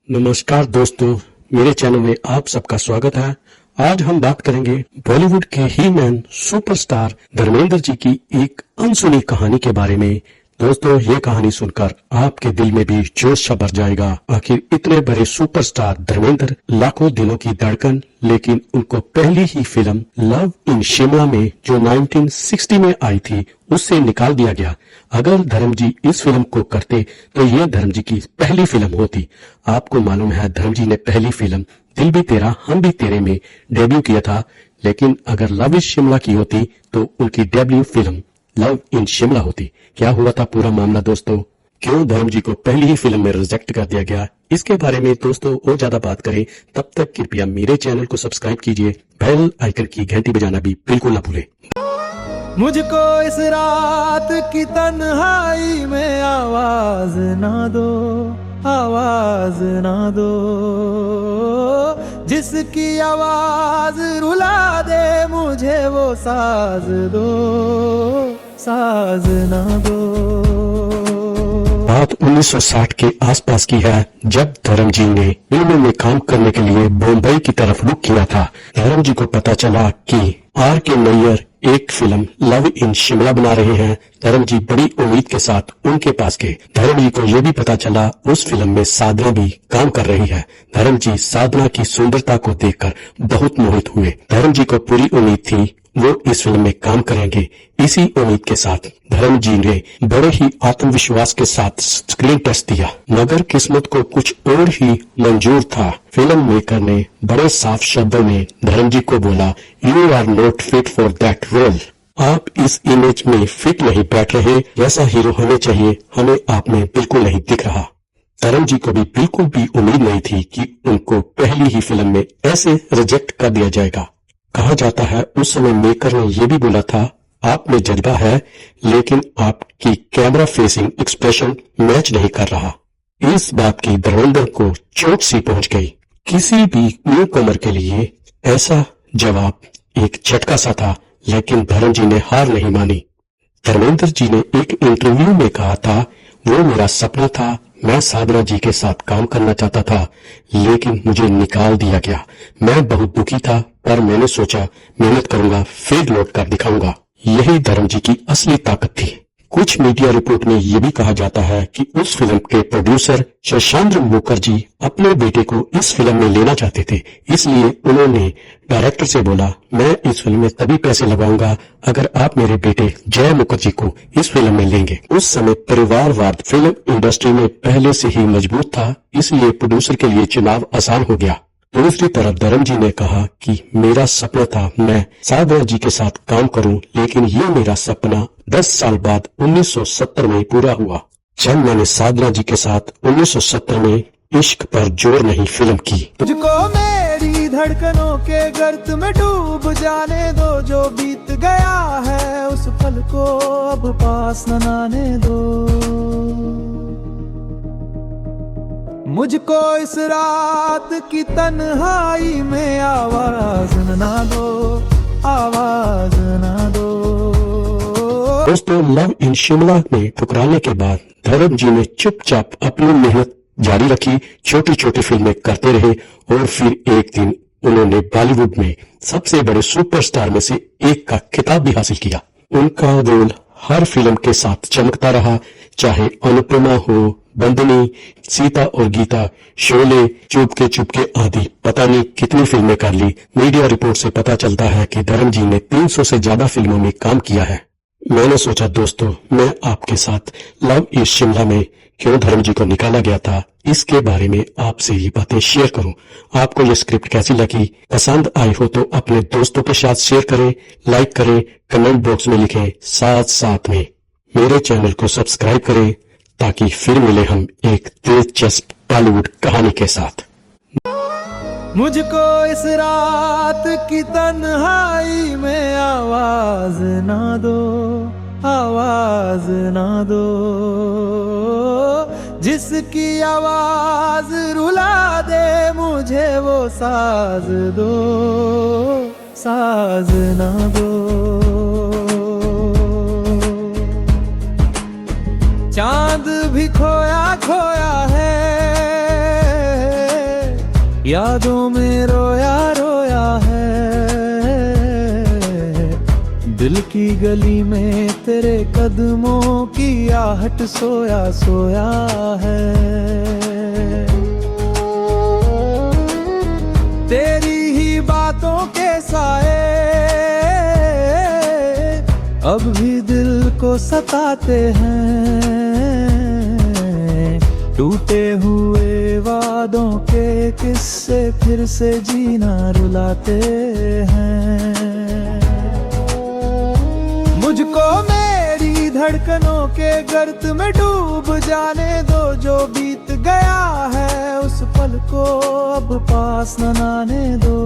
नमस्कार दोस्तों, मेरे चैनल में आप सबका स्वागत है। आज हम बात करेंगे बॉलीवुड के ही मैन सुपरस्टार धर्मेंद्र जी की एक अनसुनी कहानी के बारे में। दोस्तों, ये कहानी सुनकर आपके दिल में भी जोश सा भर जाएगा। आखिर इतने बड़े सुपरस्टार धर्मेंद्र, लाखों दिलों की धड़कन, लेकिन उनको पहली ही फिल्म लव इन शिमला में जो 1960 में आई थी उससे निकाल दिया गया। अगर धर्म जी इस फिल्म को करते तो ये धर्म जी की पहली फिल्म होती। आपको मालूम है, धर्म जी ने पहली फिल्म दिल भी तेरा हम भी तेरे में डेब्यू किया था, लेकिन अगर लव इन शिमला की होती तो उनकी debut film love in Shimla होती। क्या हुआ था पूरा मामला दोस्तों? क्यों धर्म जी को पहली ही फिल्म में रिजेक्ट कर दिया गया? इसके बारे में दोस्तों और ज्यादा बात करें तब तक कृपया मेरे चैनल को सब्सक्राइब कीजिए, बेल आइकन की घंटी बजाना भी बिल्कुल ना भूलें। मुझको इस रात की तन्हाई में आवाज ना दो, आवाज ना दो, जिसकी आवाज रुला दे मुझे वो साज दो, साज ना दो। बात 1960 के आसपास की है, जब धर्म जी ने फिल्मों में काम करने के लिए बॉम्बई की तरफ रुख किया था। धर्म जी को पता चला कि आर के नैयर एक फिल्म लव इन शिमला बना रहे हैं। धर्म जी बड़ी उम्मीद के साथ उनके पास गए। धर्म जी को यह भी पता चला उस फिल्म में साधना भी काम कर रही है। धर्म जी साधना की सुंदरता को देखकर बहुत मोहित हुए। धर्म जी को पूरी उम्मीद थी वो इस फिल्म में काम करेंगे। इसी उम्मीद के साथ धर्म जी ने बड़े ही आत्मविश्वास के साथ स्क्रीन टेस्ट दिया, मगर किस्मत को कुछ और ही मंजूर था। फिल्म मेकर ने बड़े साफ शब्दों में धर्म जी को बोला, you are not fit for that role. आप इस इमेज में फिट नहीं बैठ रहे, जैसा हीरो हमें चाहिए हमें आप में बिल्कुल नहीं दिख रहा। धर्म जी को भी बिल्कुल भी उम्मीद नहीं थी कि उनको पहली ही फिल्म में ऐसे रिजेक्ट कर दिया जाएगा। कहा जाता है उस समय मेकर ने यह भी बोला था, आप में जज्बा है लेकिन आपकी कैमरा फेसिंग एक्सप्रेशन मैच नहीं कर रहा। इस बात की धर्मेंद्र को चोट सी पहुंच गई। किसी भी न्यू कमर के लिए ऐसा जवाब एक झटका सा था, लेकिन धर्म जी ने हार नहीं मानी। धर्मेंद्र जी ने एक इंटरव्यू में कहा था, वो मेरा सपना था, मैं साधना जी के साथ काम करना चाहता था, लेकिन मुझे निकाल दिया गया। मैं बहुत दुखी था, पर मैंने सोचा मेहनत करूंगा, फिर लौट कर दिखाऊंगा। यही धर्म जी की असली ताकत थी। कुछ मीडिया रिपोर्ट में यह भी कहा जाता है कि उस फिल्म के प्रोड्यूसर शशांक मुखर्जी अपने बेटे को इस फिल्म में लेना चाहते थे, इसलिए उन्होंने डायरेक्टर से बोला, मैं इस फिल्म में तभी पैसे लगाऊंगा अगर आप मेरे बेटे जय मुखर्जी को इस फिल्म में लेंगे। उस समय परिवारवाद फिल्म इंडस्ट्री में पहले से ही मजबूत था, इसलिए प्रोड्यूसर के लिए चुनाव आसान हो गया। दूसरी तरफ धर्म जी ने कहा कि मेरा सपना था मैं साधना जी के साथ काम करूं, लेकिन ये मेरा सपना 10 साल बाद 1970 में पूरा हुआ, जब मैंने साधना जी के साथ 1970 में इश्क पर जोर नहीं फिल्म की। तुझको मेरी धड़कनों के गर्त में डूब जाने दो, जो बीत गया है उस पल को अब पास न आने दो। मुझको इस रात की तन्हाई में आवाज ना दो, आवाज ना दो। दोस्तों, लव इन शिमला में ठुकराने के बाद धर्म जी ने चुपचाप अपनी मेहनत जारी रखी, छोटी छोटी फिल्में करते रहे और फिर एक दिन उन्होंने बॉलीवुड में सबसे बड़े सुपरस्टार में से एक का खिताब भी हासिल किया। उनका रोल हर फिल्म के साथ चमकता रहा, चाहे अनुपमा हो, बंदनी, सीता और गीता, शोले, चुपके चुपके आदि पता नहीं कितनी फिल्में कर ली। मीडिया रिपोर्ट से पता चलता है कि धर्म जी ने 300 से ज्यादा फिल्मों में काम किया है। मैंने सोचा दोस्तों, मैं आपके साथ लव इन शिमला में क्यों धर्म जी को निकाला गया था, इसके बारे में आपसे ये बातें शेयर करूं। आपको ये स्क्रिप्ट कैसी लगी? पसंद आई हो तो अपने दोस्तों के साथ शेयर करें, लाइक करें, कमेंट बॉक्स में लिखें। साथ साथ में मेरे चैनल को सब्सक्राइब करें ताकि फिर मिले हम एक दिलचस्प बॉलीवुड कहानी के साथ। मुझको इस रात की तन्हाई में आवाज ना दो, आवाज ना दो, जिसकी आवाज रुला दे मुझे वो साज दो, साज ना दो। चांद भी खोया खोया है, यादों में रोया रोया है, दिल की गली में तेरे कदमों की आहट सोया सोया है। तेरी ही बातों के साए अब भी दिल को सताते हैं, टूटे हुए वादों के किस्से फिर से जीना रुलाते हैं। मुझको मेरी धड़कनों के गर्त में डूब जाने दो, जो बीत गया है उस पल को अब पास न आने दो।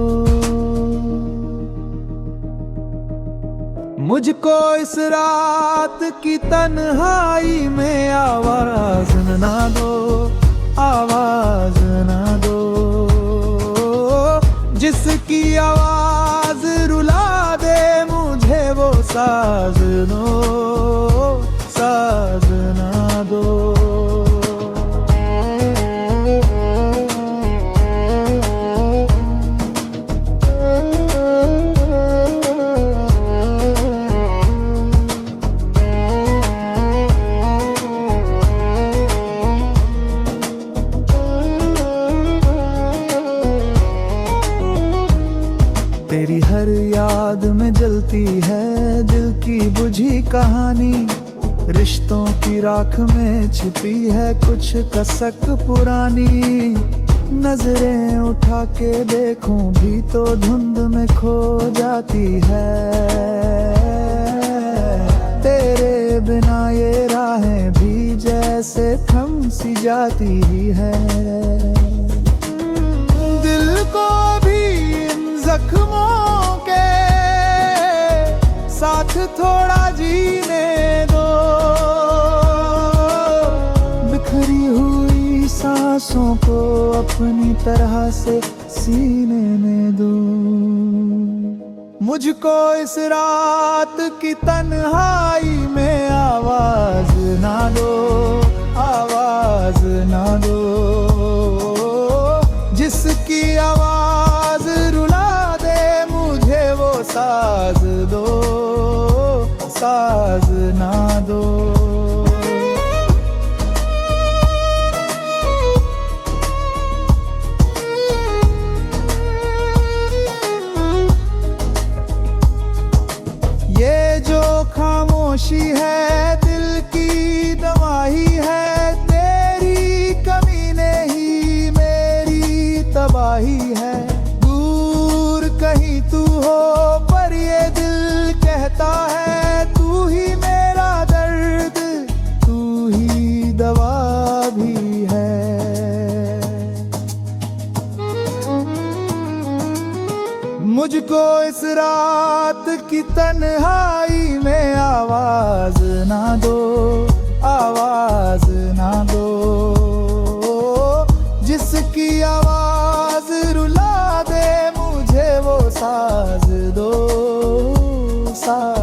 मुझको इस रात की तन्हाई में आवाज ना दो, आवाज ना दो, जिसकी आवाज रुला दे मुझे वो साज दो, साज ना दो। तेरी हर याद में जलती है दिल की बुझी कहानी, रिश्तों की राख में छिपी है कुछ कसक पुरानी। नजरें उठा के देखूं भी तो धुंध में खो जाती है, तेरे बिना ये राहें भी जैसे थम सी जाती है। दिल को भी जख्मों के साथ थोड़ा जीने दो, बिखरी हुई सांसों को अपनी तरह से सीने में दो। मुझको इस रात की तन्हाई में आवाज ना दो, आवाज ना दो, जिसकी आवाज रुला दे मुझे वो साज दो, साज ना दो। ये जो खामोशी है दिल की दवाई है, तेरी कमी नहीं मेरी तबाही है। दूर कहीं तू हो पर ये दिल कहता है तू ही मेरा दर्द, तू ही दवा भी है। मुझको इस रात की तन्हाई में आवाज ना दो, आवाज ना दो, जिसकी आवाज रुला दे मुझे वो साज दो, साज